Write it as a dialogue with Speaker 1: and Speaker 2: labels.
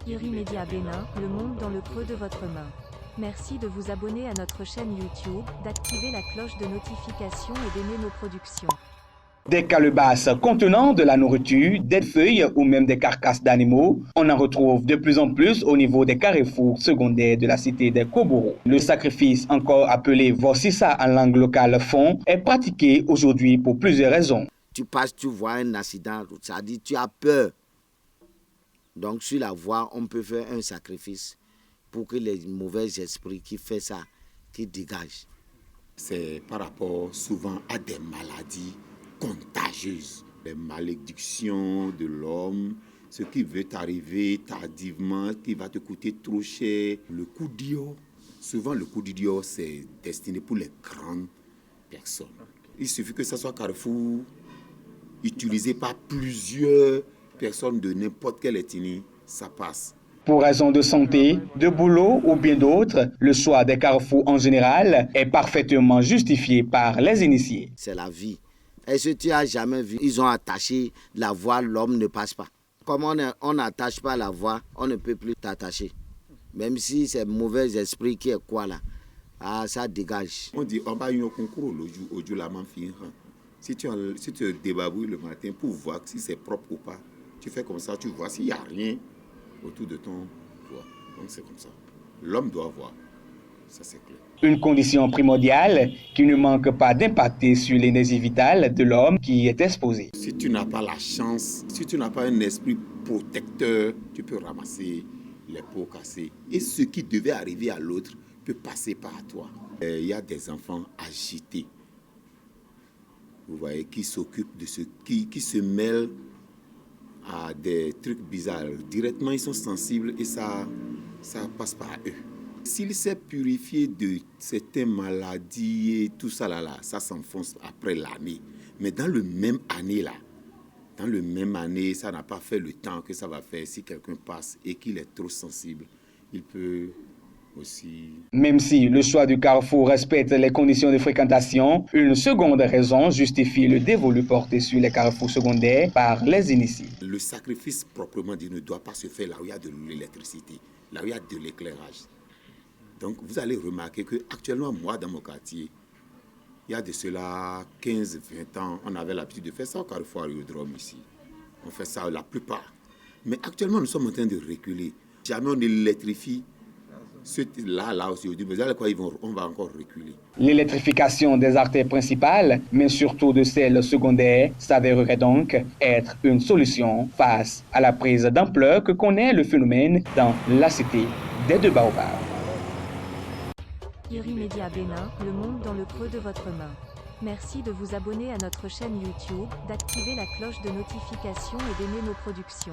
Speaker 1: Irimedia Bénin, le monde dans le creux de votre main. Merci de vous abonner à notre chaîne YouTube, d'activer la cloche de notification et d'aimer nos productions.
Speaker 2: Des calebasses contenant de la nourriture, des feuilles ou même des carcasses d'animaux, on en retrouve de plus en plus au niveau des carrefours secondaires de la cité des Koboro. Le sacrifice, encore appelé Vossissa en langue locale fond, est pratiqué aujourd'hui pour plusieurs raisons.
Speaker 3: Tu passes, tu vois un accident, ça dit tu as peur. Donc sur la voie, on peut faire un sacrifice pour que les mauvais esprits qui font ça, qui dégagent.
Speaker 4: C'est par rapport souvent à des maladies contagieuses, les malédictions de l'homme, ce qui veut t'arriver tardivement, qui va te coûter trop cher. Le coup d'Iyo, souvent le coup d'Iyo, c'est destiné pour les grandes personnes. Il suffit que ce soit Carrefour, utilisé par plusieurs personnes de n'importe quelle ethnie, ça passe.
Speaker 2: Pour raison de santé, de boulot ou bien d'autres, le choix des carrefours en général est parfaitement justifié par les initiés.
Speaker 3: C'est la vie. Est-ce que tu as jamais vu, ils ont attaché la voie, l'homme ne passe pas. Comme on n'attache pas la voie, on ne peut plus t'attacher. Même si c'est mauvais esprit qui est quoi là, ça dégage.
Speaker 4: On dit, on va y avoir un concours au jour la manfie. Si tu te débarbouilles le matin pour voir si c'est propre ou pas, tu fais comme ça, tu vois s'il n'y a rien autour de ton toit. Donc c'est comme ça. L'homme doit voir. Ça c'est clair.
Speaker 2: Une condition primordiale qui ne manque pas d'impacter sur l'énergie vitale de l'homme qui y est exposé.
Speaker 4: Si tu n'as pas la chance, si tu n'as pas un esprit protecteur, tu peux ramasser les pots cassés. Et ce qui devait arriver à l'autre peut passer par toi. Il y a des enfants agités, vous voyez, qui s'occupent de ce qui se mêlent à des trucs bizarres. Directement, ils sont sensibles et ça passe par eux. S'il s'est purifié de certaines maladies et tout ça, ça s'enfonce après l'année. Mais dans le même année, ça n'a pas fait le temps que ça va faire. Si quelqu'un passe et qu'il est trop sensible, il peut aussi...
Speaker 2: Même si le choix du carrefour respecte les conditions de fréquentation, une seconde raison justifie le dévolu porté sur les carrefours secondaires par les initiés.
Speaker 4: Le sacrifice proprement dit ne doit pas se faire là où il y a de l'électricité, là où il y a de l'éclairage. Donc vous allez remarquer qu'actuellement, moi dans mon quartier, il y a de cela 15-20 ans, on avait l'habitude de faire ça au carrefour Aérodrome ici. On fait ça la plupart. Mais actuellement, nous sommes en train de reculer. Jamais on électrifie. Là aussi, on va encore reculer.
Speaker 2: L'électrification des artères principales, mais surtout de celles secondaires, s'avérerait donc être une solution face à la prise d'ampleur que connaît le phénomène dans la cité des Deux Baobabs.
Speaker 1: Irimedia Bénin, le monde dans le creux de votre main. Merci de vous abonner à notre chaîne YouTube, d'activer la cloche de notification et d'aimer nos productions.